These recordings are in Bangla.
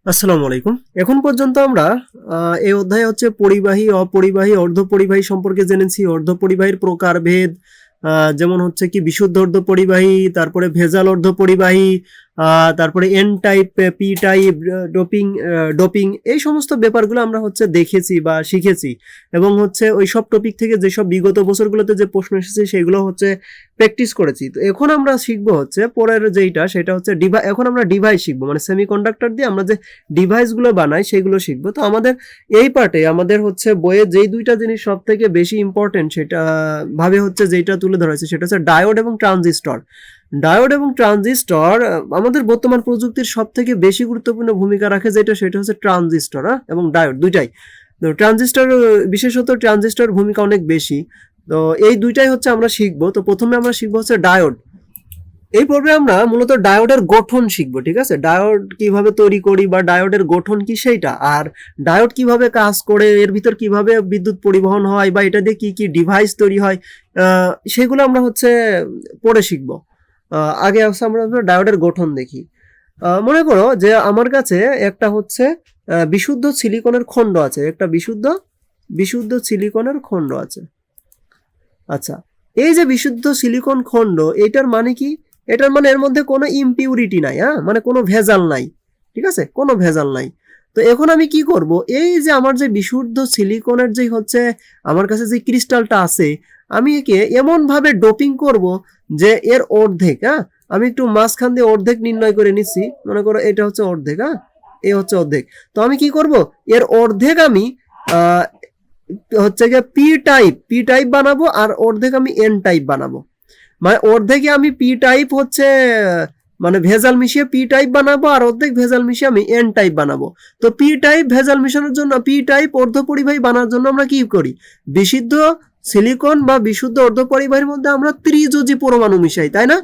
আসসালামু আলাইকুম। এখন পর্যন্ত আমরা এই অধ্যায়ে হচ্ছে পরিবাহী, অপরিবাহী, অর্ধপরিবাহী সম্পর্কে জেনেছি। অর্ধপরিবাহীর প্রকারভেদ, যেমন হচ্ছে কি বিশুদ্ধ অর্ধপরিবাহী, তারপরে ভেজাল অর্ধপরিবাহী, তারপরে N type, P type, doping, এই সমস্ত ব্যাপারগুলো আমরা হচ্ছে দেখেছি বা শিখেছি, এবং হচ্ছে ওই সব টপিক থেকে যেসব বিগত বছরগুলোতে যে প্রশ্ন এসেছে সেগুলো হচ্ছে প্র্যাকটিস করেছি। তো এখন আমরা শিখবো হচ্ছে পরের যেইটা, সেটা হচ্ছে এখন আমরা ডিভাইস শিখবো, মানে সেমিকন্ডাক্টর দিয়ে আমরা যে ডিভাইসগুলো বানাই সেগুলো শিখবো। তো আমাদের এই পার্টে আমাদের হচ্ছে বইয়ে যেই দুইটা জিনিস সব থেকে বেশি ইম্পর্টেন্ট সেটা ভাবে হচ্ছে যেটা তুলে ধরা হয়েছে সেটা হচ্ছে ডায়োড এবং ট্রানজিস্টর। ডায়োড এবং ট্রানজিস্টর আমাদের বর্তমান প্রযুক্তির সব থেকে বেশি গুরুত্বপূর্ণ ভূমিকা রাখে, সেটা হচ্ছে ট্রানজিস্টর এবং ডায়োড দুইটাই। তো ট্রানজিস্টর, বিশেষত ট্রানজিস্টর ভূমিকা অনেক বেশি। তো এই দুইটাই হচ্ছে আমরা শিখবো। তো প্রথমে আমরা শিখবো হচ্ছে ডায়োড। এই পর্বে আমরা মূলত ডায়োডের গঠন শিখবো, ঠিক আছে? ডায়োড কিভাবে তৈরি করি বা ডায়োডের গঠন কি সেইটা, আর ডায়োড কিভাবে কাজ করে, এর ভিতর কিভাবে বিদ্যুৎ পরিবহন হয়, বা এটা দিয়ে কি কি ডিভাইস তৈরি হয়, সেগুলো আমরা হচ্ছে পরে শিখবো। আগে আমরা ডায়োডের গঠন দেখি। মনে করো যে আমার কাছে একটা হচ্ছে বিশুদ্ধ সিলিকনের খণ্ড আছে, একটা বিশুদ্ধ সিলিকনের খণ্ড আছে। আচ্ছা, এই যে বিশুদ্ধ সিলিকন খণ্ড, এটার মানে কি? এটার মানে এর মধ্যে কোনো ইমপিউরিটি নাই, মানে কোনো ভেজাল নাই, ঠিক আছে? কোনো ভেজাল নাই। তো এখন আমি কি করব, এই যে আমার যে বিশুদ্ধ সিলিকনের যে হচ্ছে আমার কাছে যে ক্রিস্টালটা আছে, আমি একে এমন ভাবে ডোপিং করব যে এর অর্ধেক, আমি একটু মাঝখান দিয়ে অর্ধেক নির্ণয় করে নিচ্ছি। মনে করো এটা হচ্ছে অর্ধেক, এই হচ্ছে অর্ধেক। তো আমি কি করব, এর অর্ধেক আমি হচ্ছে গিয়ে পি টাইপ বানাবো, আর অর্ধেক আমি এন টাইপ বানাবো। মানে অর্ধেকে আমি পি টাইপ হচ্ছে মানে ভেজাল মিশিয়ে পি টাইপ বানাবো, আর অর্ধেক ভেজাল মিশিয়ে আমি এন টাইপ বানাবো। তো পি টাইপ ভেজাল মিশানোর জন্য, পি টাইপ অর্ধপরিবাহী বানানোর জন্য আমরা কি করি, বিশুদ্ধ সিলিকন বা বিশুদ্ধ অর্ধপরিবাহীর মধ্যে আমরা ত্রিযোজী পরমাণু মিশাই, তাই না?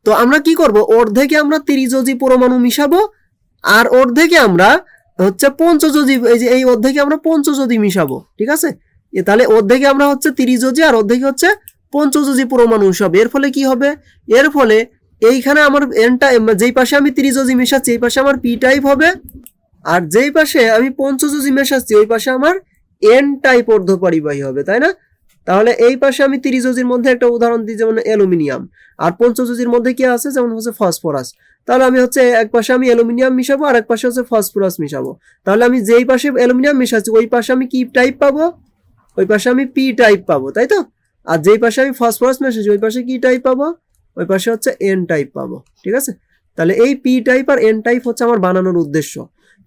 তো আমরা কি করব, অর্ধেকে আমরা ত্রিযোজী পরমাণু মিশাবো, আর অর্ধেকে আমরা হচ্ছে পঞ্চযোজী, এই যে এই অর্ধেকে আমরা পঞ্চযোজী মিশাবো, ঠিক আছে? তাহলে অর্ধেকে আমরা হচ্ছে ত্রিযোজী, আর অর্ধেকে হচ্ছে পঞ্চযোজী পরমাণু মিশাবো। এর ফলে কি হবে, এর ফলে এইখানে আমার এনটা, যেই পাশে আমি ত্রিযোজী মেশাচ্ছি এই পাশে আমার পি টাইপ হবে, আর যেই পাশে আমি পঞ্চযোজী মেশাচ্ছি ওই পাশে আমার এন টাইপ অর্ধপরিবাহী হবে, তাই না? তাহলে এই পাশে আমি ত্রিযোজীর মধ্যে একটা উদাহরণ দিই, যেমন অ্যালুমিনিয়াম, আর পঞ্চযোজীর মধ্যে কি আছে, যেমন হচ্ছে ফসফরাস। তাহলে আমি হচ্ছে এক পাশে আমি অ্যালুমিনিয়াম মিশাবো, আর এক পাশে হচ্ছে ফসফরাস মিশাবো। তাহলে আমি যেই পাশে অ্যালুমিনিয়াম মিশাচ্ছি ওই পাশে আমি কি টাইপ পাবো, ওই পাশে আমি পি টাইপ পাবো, তাই তো? আর যেই পাশে আমি ফসফরাস মেশাচ্ছি ওই পাশে কি টাইপ পাবো, ওই পাশে হচ্ছে এন টাইপ পাবো, ঠিক আছে? তাহলে এই পি টাইপ আর এন টাইপ হচ্ছে আমার বানানোর উদ্দেশ্য।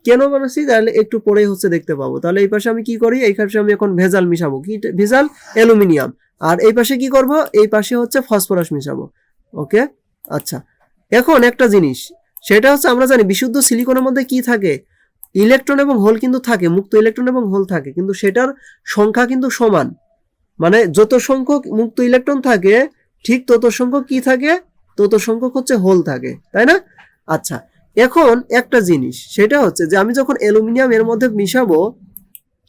কেন বানাচ্ছি তাহলে একটু পরেই হচ্ছে দেখতে পাবো। তাহলে এই পাশে আমি কি করি, এই পাশে আমি এখন ভেজাল মিশাবো, কি ভেজাল, অ্যালুমিনিয়াম। আর এই পাশে কি করব, এই পাশে হচ্ছে ফসফরাস মিশাবো। ওকে, আচ্ছা। এখন একটা জিনিস, সেটা হচ্ছে আমরা জানি বিশুদ্ধ সিলিকনের মধ্যে কি থাকে, ইলেকট্রন এবং হোল কিন্তু থাকে, মুক্ত ইলেকট্রন এবং হোল থাকে, কিন্তু সেটার সংখ্যা কিন্তু সমান। মানে যত সংখ্যক মুক্ত ইলেকট্রন থাকে ঠিক তত সংখ্যক কি থাকে, তত সংখ্যক হচ্ছে হোল থাকে, তাই না? আচ্ছা, এখন একটা জিনিস, সেটা হচ্ছে যে আমি যখন অ্যালুমিনিয়াম এর মধ্যে মিশাবো,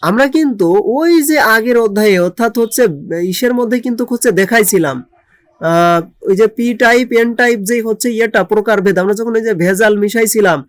আমরা কিন্তু ওই যে আগের অধ্যায়ে অর্থাৎ হচ্ছে ইসের মধ্যে কিন্তু হচ্ছে দেখাইছিলাম ওই যে পি টাইপ এন টাইপ যে হচ্ছে ইয়েটা প্রকারভেদ, আমরা যখন ওই যে ভেজাল মিশাইছিলাম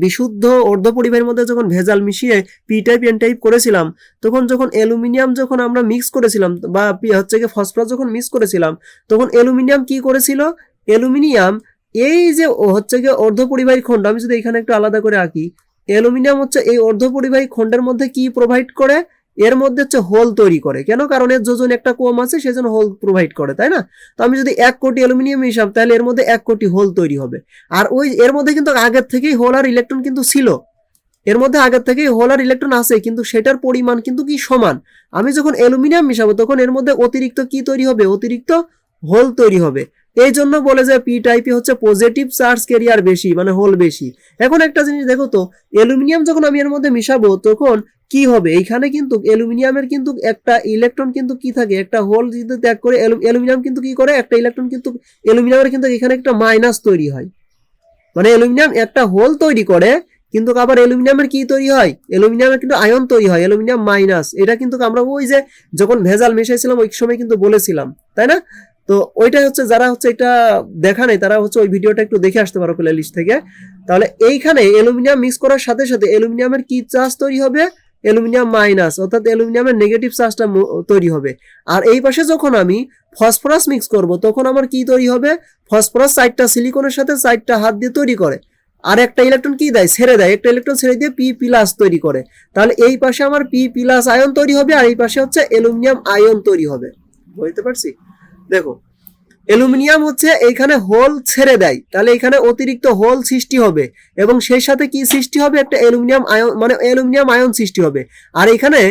বিশুদ্ধ অর্ধপরিবাহীর মধ্যে যখন ভেজাল মিশিয়ে পি টাইপ এন টাইপ করেছিলাম, তখন যখন অ্যালুমিনিয়াম যখন আমরা মিক্স করেছিলাম বা হচ্ছে কি ফসফরাস যখন মিক্স করেছিলাম, তখন অ্যালুমিনিয়াম কি করেছিল, অ্যালুমিনিয়াম এই যে হচ্ছে কি অর্ধপরিবাহী খণ্ড, আমি যদি এখানে একটু আলাদা করে আঁকি, অ্যালুমিনিয়াম হচ্ছে এই অর্ধপরিবাহী খণ্ডের মধ্যে কি প্রোভাইড করে, এর মধ্যে হচ্ছে হোল তৈরি করে। কেন? কারণ এর যোজন একটা কম আছে, সেজন্য হোল প্রোভাইড করে, তাই না? তো আমি যদি 1 কোটি অ্যালুমিনিয়াম মিশাম তাহলে এর মধ্যে 1 কোটি হোল তৈরি হবে। আর ওই এর মধ্যে কিন্তু আগের থেকেই হোল আর ইলেকট্রন কিন্তু ছিল, এর মধ্যে আগের থেকেই হোল আর ইলেকট্রন আছে, কিন্তু সেটার পরিমাণ কিন্তু কি সমান। আমি যখন অ্যালুমিনিয়াম মিশাবো তখন এর মধ্যে অতিরিক্ত কি তৈরি হবে, অতিরিক্ত হোল তৈরি হবে। এই জন্য বলে যে পি টাইপে হচ্ছে পজিটিভ চার্জ ক্যারিয়ার বেশি, মানে হোল বেশি। এখন একটা জিনিস দেখো তো, অ্যালুমিনিয়াম যখন আমি এর মধ্যে মিশাবো তখন কি হবে, এইখানে কিন্তু অ্যালুমিনিয়ামের কিন্তু একটা ইলেকট্রন কিন্তু কি থাকে, একটা হোল যদি ত্যাগ করে অ্যালুমিনিয়াম কিন্তু কি করে, একটা ইলেকট্রন কিন্তু অ্যালুমিনিয়ামের কিন্তু এখানে একটা মাইনাস তৈরি হয়। মানে অ্যালুমিনিয়াম একটা হোল তৈরি করে, কিন্তু আবার অ্যালুমিনিয়ামের কি তৈরি হয়, অ্যালুমিনিয়ামের কিন্তু আয়ন তৈরি হয়, অ্যালুমিনিয়াম মাইনাস। এটা কিন্তু আমরা ওই যে যখন ভেজাল মিশাইছিলাম ওই সময় কিন্তু বলেছিলাম, তাই না? তো ওইটা হচ্ছে যারা হচ্ছে এটা দেখা নেই তারা হচ্ছে ওই ভিডিওটা একটু দেখে আসতে পারো প্লে লিস্ট থেকে। তাহলে এইখানে অ্যালুমিনিয়াম মিক্স করার সাথে সাথে অ্যালুমিনিয়ামের কি চার্জ তৈরি হবে, অ্যালুমিনিয়াম মাইনাস, অর্থাৎ অ্যালুমিনিয়ামের নেগেটিভ চার্জটা তৈরি হবে। আর এই পাশে যখন আমি ফসফরাস মিক্স করব তখন আমার কি তৈরি হবে, ফসফরাস 4টা সিলিকনের সাথে 4টা হাত দিয়ে তৈরি করে, আর একটা ইলেকট্রন কি দেয়, ছেড়ে দেয়, একটা ইলেকট্রন ছেড়ে দিয়ে পি প্লাস তৈরি করে। তাহলে এই পাশে আমার পি প্লাস আয়ন তৈরি হবে, আর এই পাশে হচ্ছে অ্যালুমিনিয়াম আয়ন তৈরি হবে। বুঝতে পারছি? দেখো অ্যালুমিনিয়াম হচ্ছে এইখানে হোল ছেড়ে দেয়, তাহলে এখানে অতিরিক্ত হোল সৃষ্টি হবে, এবং সেই সাথে কি সৃষ্টি হবে, একটা অ্যালুমিনিয়াম আয়ন মানে অ্যালুমিনিয়াম আয়ন সৃষ্টি হবে। আর এখানে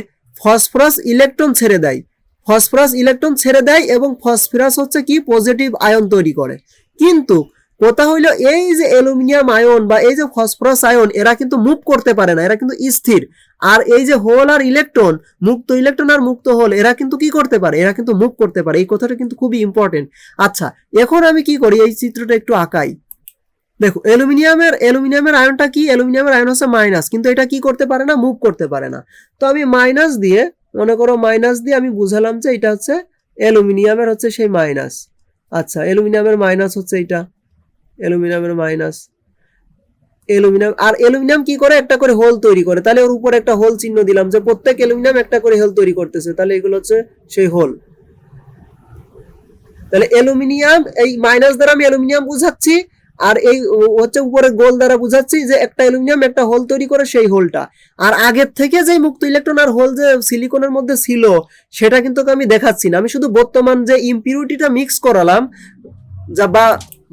ফসফরাস ইলেকট্রন ছেড়ে দেয়, ফসফরাস ইলেকট্রন ছেড়ে দেয় এবং ফসফরাস হচ্ছে কি পজিটিভ আয়ন তৈরি করে। কিন্তু কথা হইলো এই যে অ্যালুমিনিয়াম আয়ন বা এই যে ফসফরাস আয়ন এরা কিন্তু মুভ করতে পারে না, এরা কিন্তু স্থির। আর এই যে হোল আর ইলেকট্রন, মুক্ত ইলেকট্রন আর মুক্ত হোল, এরা কিন্তু কি করতে পারে, এরা কিন্তু মুভ করতে পারে। এই কথাটা কিন্তু খুবই ইম্পর্টেন্ট। আচ্ছা এখন আমি কি করি, এই চিত্রটা একটু আঁকাই। দেখো অ্যালুমিনিয়ামের আয়নটা কি, অ্যালুমিনিয়ামের আয়ন হচ্ছে মাইনাস, কিন্তু এটা কি করতে পারে না, মুভ করতে পারে না। তো আমি মাইনাস দিয়ে, মনে করো মাইনাস দিয়ে আমি বুঝালাম যে এটা হচ্ছে অ্যালুমিনিয়ামের হচ্ছে সেই মাইনাস। আচ্ছা অ্যালুমিনিয়ামের মাইনাস হচ্ছে এটা, অ্যালুমিনিয়ামের মাইনাস, অ্যালুমিনিয়াম কি করে, একটা করে হোল তৈরি করে, তাহলে ওর উপরে একটা হোল চিহ্ন দিলাম যে প্রত্যেক অ্যালুমিনিয়াম একটা করে হোল তৈরি করতেছে, তাহলে এগুলো হচ্ছে সেই হোল। তাহলে অ্যালুমিনিয়াম, এই মাইনাস দ্বারা আমি অ্যালুমিনিয়াম বুঝাচ্ছি, আর এই হচ্ছে উপরে গোল দ্বারা বুঝাচ্ছি যে একটা অ্যালুমিনিয়াম একটা হোল তৈরি করে, সেই হোলটা। আর আগের থেকে যে মুক্ত ইলেকট্রন আর হোল যে সিলিকনের মধ্যে ছিল সেটা কিন্তু আমি দেখাচ্ছি না, আমি শুধু বর্তমান যে ইমপিউরিটিটা মিক্স করালাম যা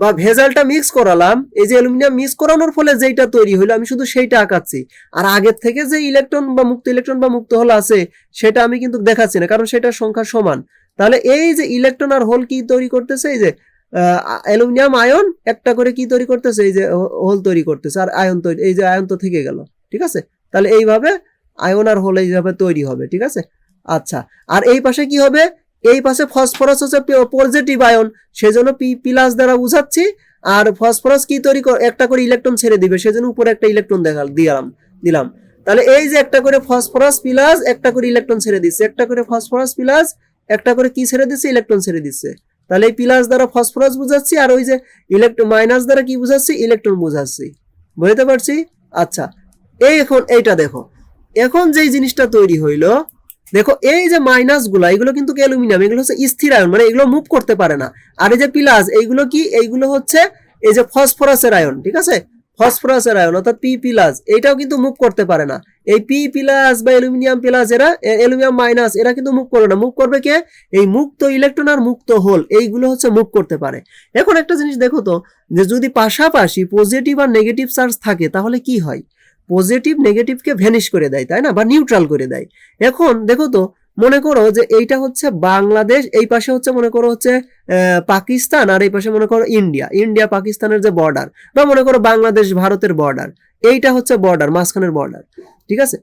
বা ভেজালটা মিক্স করালাম, এই যে অ্যালুমিনিয়াম মিক্স করানোর ফলে যেটা তৈরি হলো আমি শুধু সেইটা আঁকাচ্ছি। আর আগের থেকে যে ইলেকট্রন বা মুক্ত হোল আছে সেটা আমি কিন্তু দেখাচ্ছি না, কারণ সেটার সংখ্যা সমান। তাহলে এই যে ইলেকট্রন আর হোল কি তৈরি করতেছে, এই যে অ্যালুমিনিয়াম আয়ন একটা করে কি তৈরি করতেছে, এই যে হোল তৈরি করতেছে, আর আয়ন তৈরি, এই যে আয়ন তো থেকে গেল। ঠিক আছে, তাহলে এইভাবে আয়ন আর হোল এইভাবে তৈরি হবে। ঠিক আছে, আচ্ছা আর এই পাশে কি হবে, এই পাশে ফসফরাস হচ্ছে পজিটিভ আয়ন, সেজন্য পি প্লাস দ্বারা বুঝাচ্ছি। আর ফসফরাস কি তৈরি একটা করে ইলেকট্রন ছেড়ে দিবে, সেজন্য উপরে একটা ইলেকট্রন দিলাম। তাহলে এই যে একটা করে ফসফরাস প্লাস একটা করে ইলেকট্রন ছেড়ে দিচ্ছে, একটা করে ফসফরাস প্লাস একটা করে কি ছেড়ে দিচ্ছে, ইলেকট্রন ছেড়ে দিচ্ছে। তাহলে এই প্লাস দ্বারা ফসফরাস বুঝাচ্ছি, আর ওই যে ইলেকট্রন মাইনাস দ্বারা কি বুঝাচ্ছি, ইলেকট্রন বুঝাচ্ছি। বুঝতে পারছি? আচ্ছা এখন এইটা দেখো, এখন যেই জিনিসটা তৈরি হইলো, দেখো এই যে মাইনাস গুলা এগুলো কিন্তু অ্যালুমিনিয়াম, এগুলো হচ্ছে স্থির আয়ন, মানে এগুলো মুভ করতে পারে না। আর এই যে প্লাস এইগুলো কি, এইগুলো হচ্ছে এই যে ফসফরাসের আয়ন। ঠিক আছে, ফসফরাসের আয়ন অর্থাৎ পি প্লাস, এইটাও কিন্তু মুভ করতে পারে না। এই পি প্লাস বা অ্যালুমিনিয়াম প্লাস, এরা অ্যালুমিনিয়াম মাইনাস, এরা কিন্তু মুভ করে না। মুভ করবে কে, এই মুক্ত ইলেকট্রন আর মুক্ত হোল, এইগুলো হচ্ছে মুভ করতে পারে। এখন একটা জিনিস দেখো তো, যে যদি পাশাপাশি পজিটিভ আর নেগেটিভ চার্জ থাকে তাহলে কি হয়, পজিটিভ নেগেটিভকে ভ্যানিশ করে দেয়, তাই না, বা নিউট্রাল করে দেয়। এখন দেখো তো, মনে করো যে এইটা হচ্ছে বাংলাদেশ, এই পাশে হচ্ছে মনে করো হচ্ছে পাকিস্তান, আর এই পাশে মনে করো ইন্ডিয়া পাকিস্তানের যে বর্ডার, বা মনে করো বাংলাদেশ ভারতের বর্ডার, এইটা হচ্ছে বর্ডার, মাঝখানের বর্ডার। ঠিক আছে,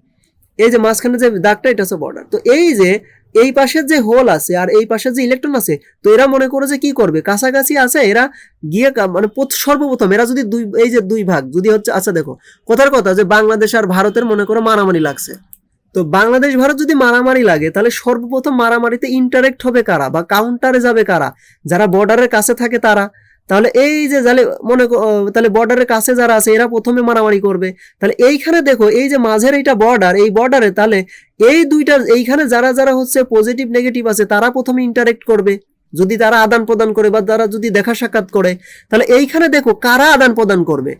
এই যে মাঝখানে যে দাগটা এটা হচ্ছে বর্ডার। তো এই যে এই পাশের যে হোল আছে আর এই পাশের যে ইলেকট্রন আছে, তো এরা মনে করো যে কি করবে, কাছাকাছি আছে, এরা গিয়ে মানে সর্বপ্রথম এরা যদি এই যে দুই ভাগ যদি হচ্ছে, আচ্ছা দেখো কথার কথা যে বাংলাদেশ আর ভারতের মনে করো মারামারি লাগছে, তো বাংলাদেশ ভারত যদি মারামারি লাগে তাহলে সর্বপ্রথম মারামারিতে ইন্টারেক্ট হবে কারা, বা কাউন্টারে যাবে কারা, যারা বর্ডারের কাছে থাকে তারা। তাহলে এই যে তাহলে বর্ডারের কাছে যারা আছে এরা প্রথমে মারামারি করবে। তাহলে এইখানে দেখো এই যে মাঝের এইটা বর্ডার, এই বর্ডারে তাহলে এই দুইটা এইখানে যারা যারা হচ্ছে পজিটিভ নেগেটিভ আছে তারা প্রথমে ইন্টারেক্ট করবে, যদি তারা আদান প্রদান করে বা তারা যদি দেখা সাক্ষাৎ করে। তাহলে এইখানে দেখো কারা আদান প্রদান করবে,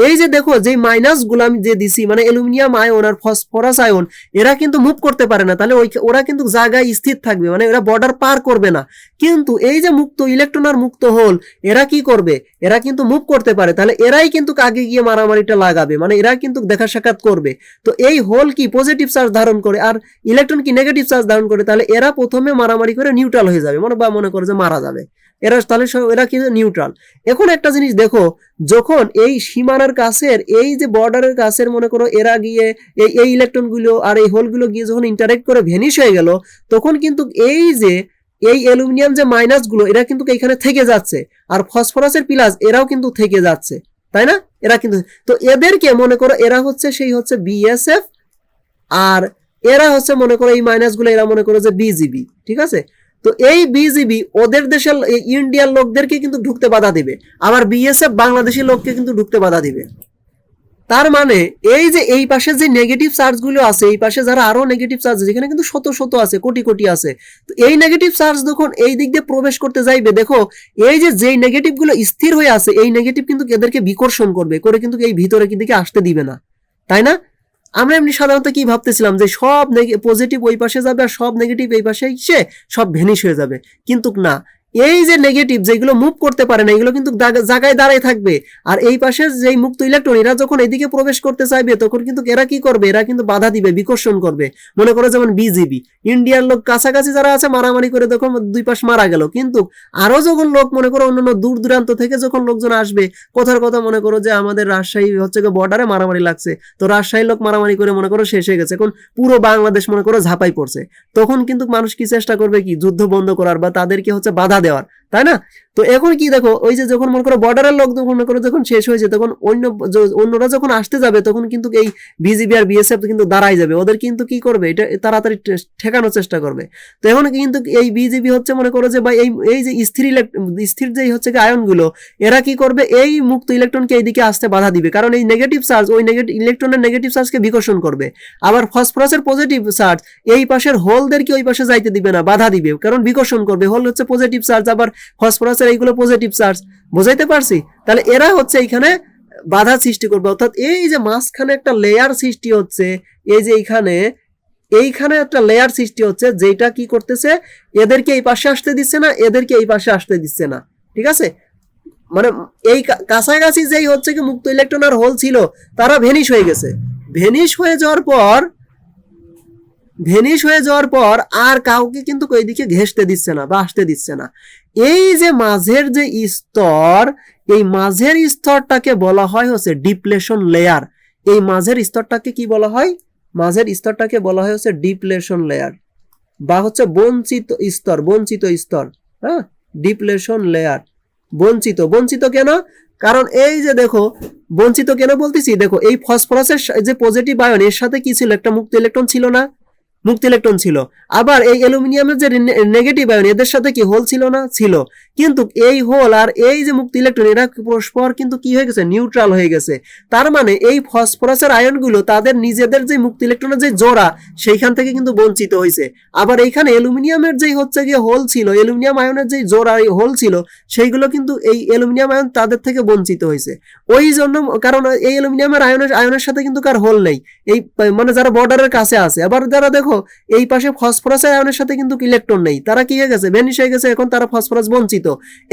এই যে দেখো যে মাইনাস গুলো আমি যে দিছি, মানে অ্যালুমিনিয়াম আয়ন আর ফসফরাস আয়ন, এরা কিন্তু মুভ করতে পারে না, তাহলে ওরা কিন্তু জায়গায় স্থির থাকবে, মানে এরা বর্ডার পার করবে না। কিন্তু এই যে মুক্ত ইলেকট্রন আর মুক্ত হোল, এরা কি করবে, এরা কিন্তু মুভ করতে পারে, তাহলে এরাই কিন্তু আগে গিয়ে মারামারিটা লাগাবে, মানে এরা কিন্তু দেখা সাক্ষাৎ করবে। তো এই হোল কি পজিটিভ চার্জ ধারণ করে আর ইলেকট্রন কি নেগেটিভ চার্জ ধারণ করে, তাহলে এরা প্রথমে মারামারি করে নিউট্রাল হয়ে যাবে, মনে করে যে মারা যাবে এরা, তাহলে এরা কি নিউট্রাল। এখন একটা জিনিস দেখো, যখন এই সীমানার কাছের এই যে বর্ডারের কাছের মনে করো এরা গিয়ে এই ইলেকট্রন গুলো আর এই হোল গুলো গিয়ে যখন ইন্টারেক্ট করে ভ্যানিশ হয়ে গেল, তখন কিন্তু এই যে এই অ্যালুমিনিয়াম যে মাইনাস গুলো এরা কিন্তু এখানে থেকে যাচ্ছে, আর ফসফরাসের প্লাস এরাও কিন্তু থেকে যাচ্ছে, তাই না, এরা কিন্তু। তো এদেরকে মনে করো এরা হচ্ছে সেই হচ্ছে বিএসএফ, আর এরা হচ্ছে মনে করো এই মাইনাস গুলো এরা মনে করো যে বিজিবি। ঠিক আছে, তো এই বিজিবি ওদের দেশের ইন্ডিয়ার লোকদেরকে কিন্তু ঢুকতে বাধা দিবে, আবার বিএসএফ বাংলাদেশি লোককে কিন্তু ঢুকতে বাধা দিবে। তার মানে এই যে এই পাশে যে নেগেটিভ চার্জ গুলো আছে, এই পাশে যারা আরো নেগেটিভ চার্জ, যেখানে কিন্তু শত শত আছে, কোটি কোটি আছে, তো এই নেগেটিভ চার্জ যখন এই দিক দিয়ে প্রবেশ করতে যাইবে, দেখো এই যে যেই নেগেটিভ গুলো স্থির হয়ে আছে, এই নেগেটিভ কিন্তু এদেরকে বিকর্ষণ করবে, করে কিন্তু এই ভিতরে কিন্তু আসতে দিবে না, তাই না? আমরা এমনি সাধারণত কি ভাবতেছিলাম যে সব পজিটিভ ওই পাশে যাবে আর সব নেগেটিভ এই পাশে এসে সব ভেনিশ হয়ে যাবে, কিন্তু না, এই যে নেগেটিভ যেগুলো মুভ করতে পারে না, এগুলো কিন্তু জায়গায় দাঁড়ায় থাকবে। আর এই পাশে যেই মুক্ত ইলেকট্রন, এরা যখন এদিকে প্রবেশ করতে চাইবে, তখন কিন্তু এরা কি করবে, এরা কিন্তু বাধা দিবে, বিকর্ষণ করবে। মনে করো যেমন বিজিবি, ইন্ডিয়ার লোক কাছাকাছি যারা আছে মারামারি করে দেখো দুই পাশ মারা গেল, কিন্তু আরো যখন লোক মনে করো অন্যান্য দূর দূরান্ত থেকে যখন লোকজন আসবে, কথার কথা মনে করো যে আমাদের রাজশাহী হচ্ছে বর্ডারে মারামারি লাগছে, তো রাজশাহী লোক মারামারি করে মনে করো শেষ হয়ে গেছে, এখন পুরো বাংলাদেশ মনে করো ঝাঁপাই পড়ছে, তখন কিন্তু মানুষ কি চেষ্টা করবে, কি যুদ্ধ বন্ধ করার বা তাদেরকে হচ্ছে বাধা দেওয়ার, তাই না? তো এখন কি দেখো, ওই যে যখন মনে করো বর্ডারের লোক মনে করো যখন শেষ হয়েছে, তখন অন্যরা যখন আসতে যাবে, তখন কিন্তু এই বিজিবি আর বিএসএফ কিন্তু দাঁড়াই যাবে, ওদের কিন্তু কি করবে, এটা তাড়াতাড়ি ঠেকানোর চেষ্টা করবে। তো এখন কিন্তু এই বিজিবি হচ্ছে মনে করো যে বা এই যে স্থির যেই হচ্ছে আয়নগুলো, এরা কি করবে, এই মুক্ত ইলেকট্রনকে এইদিকে আসতে বাধা দিবে, কারণ এই নেগেটিভ চার্জ ওই ইলেকট্রনের নেগেটিভ চার্জকে বিকর্ষণ করবে। আবার ফসফরাসের পজিটিভ চার্জ এই পাশের হোলদেরকে ওই পাশে যাইতে দিবে না, বাধা দিবে, কারণ বিকর্ষণ করবে। হোল হচ্ছে পজিটিভ চার্জ, আবার ফসফরাসের এইগুলো পজিটিভ চার্জ, বুঝাইতে পারছি? তাহলে এরা হচ্ছে এইখানে বাধা সৃষ্টি করবে, অর্থাৎ এই যে মাঝখানে একটা লেয়ার সৃষ্টি হচ্ছে, এই যে এইখানে একটা লেয়ার সৃষ্টি হচ্ছে, যেটা কি করতেছে, এদেরকে এই পাশে আসতে দিচ্ছে না, এদেরকে এই পাশে আসতে দিচ্ছে না, ঠিক আছে? মানে এই কাছাকাছি যেই হচ্ছে কি মুক্ত ইলেকট্রন আর হোল ছিল, তারা ভেনিশ হয়ে গেছে। ভেনিশ হয়ে যাওয়ার পর আর কাউকে কিন্তু ওইদিকে ঘেঁষতে দিচ্ছে না বা আসতে দিচ্ছে না। এই যে মাঝের যে স্তর, এই মাঝের স্তরটাকে বলা হয় হচ্ছে ডিপ্লেশন লেয়ার। এই মাঝের স্তরটাকে কি বলা হয়? মাঝের স্তরটাকে বলা হয় হচ্ছে ডিপ্লেশন লেয়ার বা হচ্ছে বঞ্চিত স্তর, হ্যাঁ, ডিপ্লেশন লেয়ার। বঞ্চিত কেন? কারণ এই যে দেখো, বঞ্চিত কেন বলতেছি, দেখো এই ফসফরাসের যে পজিটিভ আয়ন, এর সাথে কি ছিল, একটা মুক্ত ইলেকট্রন ছিল না? মুক্ত ইলেকট্রন ছিল। আবার এই অ্যালুমিনিয়ামের যে নেগেটিভ আয়ন, এদের সাথে কি হোল ছিল না? ছিল। কিন্তু এই হোল আর এই যে মুক্ত ইলেকট্রন, এরা পরস্পর কিন্তু কি হয়ে গেছে, নিউট্রাল হয়ে গেছে। তার মানে এই ফসফরাসের আয়নগুলো তাদের নিজেদের যে মুক্ত ইলেকট্রনের যে জোড়া, সেইখান থেকে কিন্তু বঞ্চিত হয়েছে। আবার এইখানে অ্যালুমিনিয়ামের যেই হচ্ছে গিয়ে হোল ছিল, অ্যালুমিনিয়াম আয়নের যে জোড়া হোল ছিল, সেইগুলো কিন্তু এই অ্যালুমিনিয়াম আয়ন তাদের থেকে বঞ্চিত হয়েছে। ওই জন্য, কারণ এই অ্যালুমিনিয়ামের আয়নের সাথে কিন্তু কার হোল নেই, এই মানে যারা বর্ডারের কাছে আছে। আবার যারা দেখো এই পাশে ফসফরাসের আয়নের সাথে কিন্তু ইলেকট্রন নেই, তারা কি হয়ে গেছে, ভেনিশ হয়ে গেছে, এখন তারা ফসফরাস বঞ্চিত।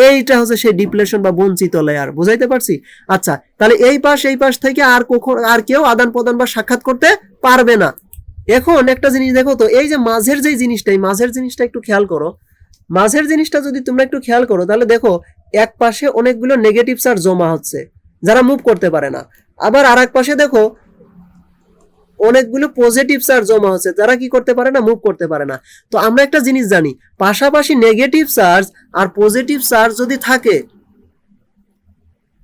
এইটা হচ্ছে সেই ডিপ্লেশন বা বঞ্চিত লেয়ার, বুঝাইতে পারছি? আচ্ছা, তাহলে এই পাশ থেকে আর কেউ আদান প্রদান বা সাক্ষাৎ করতে পারবে না। এখন একটা জিনিস দেখো তো, এই যে মাঝের যেই জিনিসটা, এই মাঝের জিনিসটা একটু খেয়াল করো। মাঝের জিনিসটা যদি তোমরা একটু খেয়াল করো, তাহলে দেখো এক পাশে অনেকগুলো নেগেটিভ চার্জ জমা হচ্ছে, যারা মুভ করতে পারে না। আবার আর এক পাশে দেখো অনেকগুলো পজিটিভ চার্জ জমা হচ্ছে, যারা কি করতে পারে না, মুভ করতে পারে না। তো আমরা একটা জিনিস জানি, পাশাপাশি নেগেটিভ চার্জ আর পজিটিভ চার্জ যদি থাকে,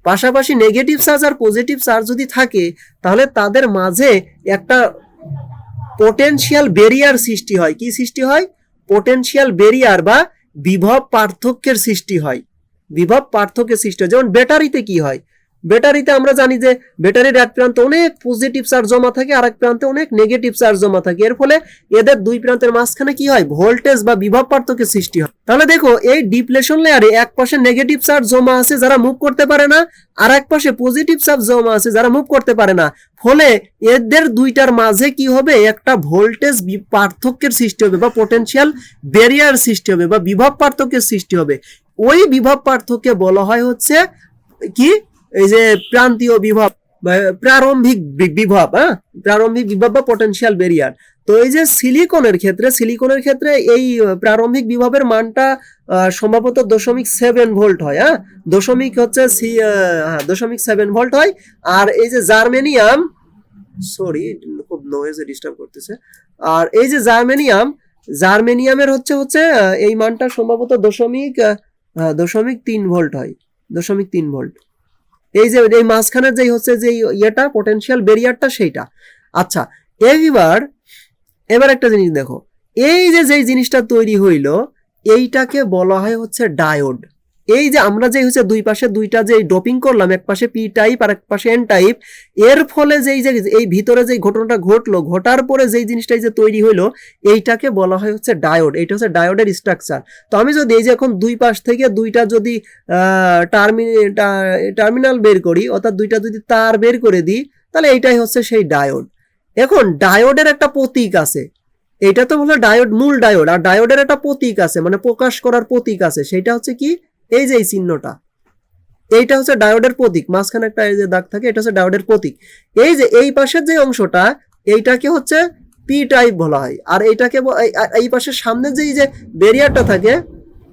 পাশাপাশি নেগেটিভ চার্জ আর পজিটিভ চার্জ যদি থাকে, তাহলে তাদের মাঝে একটা পোটেনশিয়াল ব্যারিয়ার সৃষ্টি হয়। কি সৃষ্টি হয়? পোটেনশিয়াল ব্যারিয়ার বা বিভব পার্থক্যের সৃষ্টি হয়। বিভব পার্থক্যের সৃষ্টি হয়। যেমন ব্যাটারিতে কি হয়, ব্যাটারিতে আমরা জানি যে ব্যাটারির এক প্রান্তে অনেক পজিটিভ চার্জ জমা থাকে, আর এক প্রান্তে অনেক নেগেটিভ চার্জ জমা থাকে। এর ফলে এদের দুই প্রান্তের মাঝখানে কি হয়, ভোল্টেজ বা বিভব পার্থক্যের সৃষ্টি হয়। তাহলে দেখো এই ডিপ্লেশন লেয়ারে এক পাশে নেগেটিভ চার্জ জমা আছে, যারা মুভ করতে পারে না, আর এক পাশে পজিটিভ চার্জ জমা আছে, যারা মুভ করতে পারে না। ফলে এদের দুইটার মাঝে কি হবে, একটা ভোল্টেজ পার্থক্যের সৃষ্টি হবে বা পোটেনশিয়াল ব্যারিয়ার সৃষ্টি হবে বা বিভব পার্থক্যের সৃষ্টি হবে। ওই বিভব পার্থক্যে বলা হয় হচ্ছে কি, এই যে প্রান্তীয় বিভব, প্রারম্ভিক বিভব, প্রারম্ভিক বিভব বা পটেনশিয়াল ব্যারিয়ার। তো এই যে সিলিকনের ক্ষেত্রে এই প্রারম্ভিক বিভবের মানটা সম্ভবত 0.7 ভোল্ট হয়, 0.7 ভোল্ট হয়। আর এই যে জার্মেনিয়াম, সরি খুব নয়েজে ডিস্টার্ব করতেছে, আর এই যে জার্মেনিয়ামের হচ্ছে এই মানটা সম্ভবত 0.3 ভোল্ট হয়, 0.3 ভোল্ট। এই যে এই মাঝখানে যেই হচ্ছে যে ইয়েটা পটেনশিয়াল ব্যারিয়ারটা, সেইটা। আচ্ছা, এবার একটা জিনিস দেখো, এই যে যেই জিনিসটা তৈরি হইলো, এইটাকে বলা হয় হচ্ছে ডায়োড। এই যে আমরা যে হচ্ছে দুই পাশে দুইটা যে ডোপিং করলাম, এক পাশে পি টাইপ আর এক পাশে এন টাইপ, এর ফলে যে এই ভিতরে যে ঘটনাটা ঘটলো, ঘটার পরে যেই জিনিসটাই যে তৈরি হইলো, এইটাকে বলা হয় হচ্ছে ডায়োড। এইটা হচ্ছে ডায়োডের স্ট্রাকচার। তো আমি যদি এই যে এখন দুই পাশ থেকে দুইটা যদি টার্মিনাল বের করি, অর্থাৎ দুইটা যদি তার বের করে দিই, তাহলে এইটাই হচ্ছে সেই ডায়োড। এখন ডায়োডের একটা প্রতীক আছে, এটা তো হলো ডায়োড, মূল ডায়োড, আর ডায়োডের একটা প্রতীক আছে, মানে প্রকাশ করার প্রতীক আছে, সেটা হচ্ছে কি, এই যে এই চিহ্নটা, এইটা হচ্ছে ডায়োডের প্রতীক, মাঝখানে একটা এই যে দাগ থাকে, এটা হচ্ছে ডায়োডের প্রতীক। এই যে এই পাশের যে অংশটা, এইটাকে হচ্ছে পি টাইপ বলা হয়, আর এইটাকে এই পাশের সামনে যে এই যে ব্যারিয়ারটা থাকে,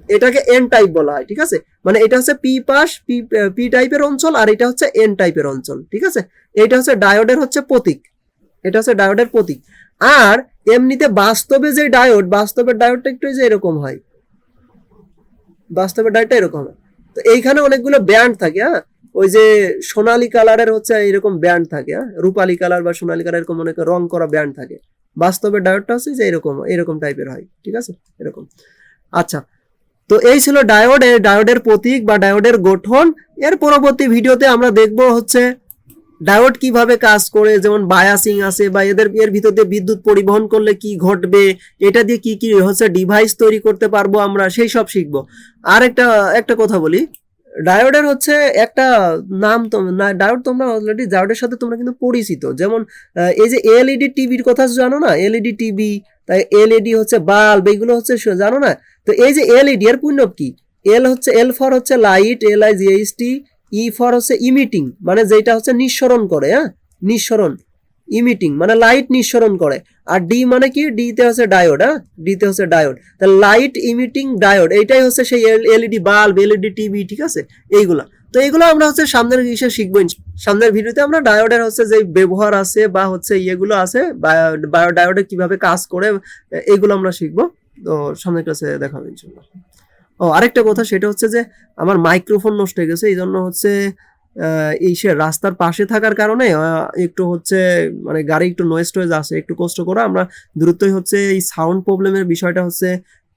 এটাকে এন টাইপ বলা হয়, ঠিক আছে। মানে এটা হচ্ছে পি পাশ, পি টাইপের অঞ্চল, আর এটা হচ্ছে এন টাইপের অঞ্চল, ঠিক আছে। এটা হচ্ছে ডায়োডের হচ্ছে প্রতীক, এটা হচ্ছে ডায়োডের প্রতীক। আর এমনিতে বাস্তবে যে ডায়োড, বাস্তবের ডায়োডটা একটু যে এরকম হয়, বাস্তবের ডায়োডটা এরকম হয়। তো এইখানে অনেকগুলো ব্যান্ড থাকে, হ্যাঁ, ওই যে সোনালী কালারের হচ্ছে এরকম ব্যান্ড থাকে, হ্যাঁ, রূপালী কালার বা সোনালী কালার এরকম অনেক রং করা ব্যান্ড থাকে। বাস্তবের ডায়োডটা হচ্ছে যে এরকম এরকম টাইপের হয়, ঠিক আছে, এরকম। আচ্ছা, তো এই ছিল ডায়োড, ডায়োডের প্রতীক বা ডায়োডের গঠন। এর পরবর্তী ভিডিওতে আমরা দেখব হচ্ছে ডায়োড কিভাবে কাজ করে, যেমন বায়াসিং আছে, বা এর ভিতর দিয়ে বিদ্যুৎ পরিবহন করলে কি ঘটবে, এটা দিয়ে কি কি হচ্ছে ডিভাইস তৈরি করতে পারবো আমরা, সেই সব শিখবো। আর একটা কথা বলি, ডায়োডের হচ্ছে একটা নাম, তো ডায়োড তোমরা অলরেডি ডায়োডের সাথে তোমরা কিন্তু পরিচিত। যেমন এই যে এলইডি টিভির কথা জানো না, এলইডি টিভি, তাই এলইডি হচ্ছে বাল্ব, এইগুলো হচ্ছে জানো না। তো এই যে এলইডি এর পূর্ণ কি, এল ফর হচ্ছে লাইট, LIGHT, ই ফর হচ্ছে ইমিটিং, মানে যেটা হচ্ছে নিঃসরণ করে, হ্যাঁ, নিঃসরণ, ইমিটিং মানে লাইট নিঃসরণ করে। আর ডি মানে কি, ডি তে হচ্ছে ডায়োড, হ্যাঁ, ডি তে হচ্ছে ডায়োড। তাহলে লাইট ইমিটিং ডায়োড, এইটাই হচ্ছে সেই এলইডি বাল্ব, এলইডি টিভি, ঠিক আছে, এইগুলা। তো এইগুলো আমরা হচ্ছে সামনের বিষয়ে শিখবো, সামনের ভিডিওতে আমরা ডায়োডের হচ্ছে যে ব্যবহার আছে বা হচ্ছে ইয়েগুলো আছে, ডায়োডে কিভাবে কাজ করে, এইগুলো আমরা শিখবো। তো সামনের ক্লাসে দেখা হবে ইনশাল্লাহ। ও আরেকটা কথা, সেটা হচ্ছে যে আমার মাইক্রোফোন নষ্ট হয়ে গেছে, এই জন্য হচ্ছে এই সে রাস্তার পাশে থাকার কারণে একটু হচ্ছে মানে গাড়ি একটু নয়েজ টয়েজ আসে, একটু কষ্ট করে আমরা দ্রুতই হচ্ছে এই সাউন্ড প্রবলেমের বিষয়টা হচ্ছে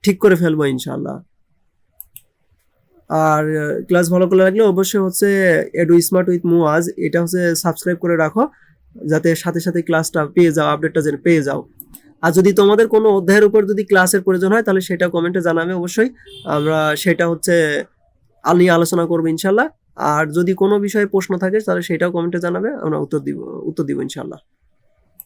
ঠিক করে ফেলবো ইনশাল্লাহ। আর ক্লাস ভালো করে লাগলে অবশ্যই হচ্ছে এডু স্মার্ট উইথ মুয়াজ, এটা হচ্ছে সাবস্ক্রাইব করে রাখো, যাতে সাথে সাথে ক্লাসটা পেয়ে যাও, আপডেটটা যেন পেয়ে যাও। আর যদি তোমাদের কোনো অধ্যায়ের উপর যদি ক্লাসের প্রয়োজন হয়, তাহলে সেটা কমেন্টে জানাবে অবশ্যই, আমরা সেটা হচ্ছে নিয়ে আলোচনা করবো ইনশাল্লাহ। আর যদি কোনো বিষয়ে প্রশ্ন থাকে, তাহলে সেটাও কমেন্টে জানাবে, আমরা উত্তর দিব ইনশাল্লাহ।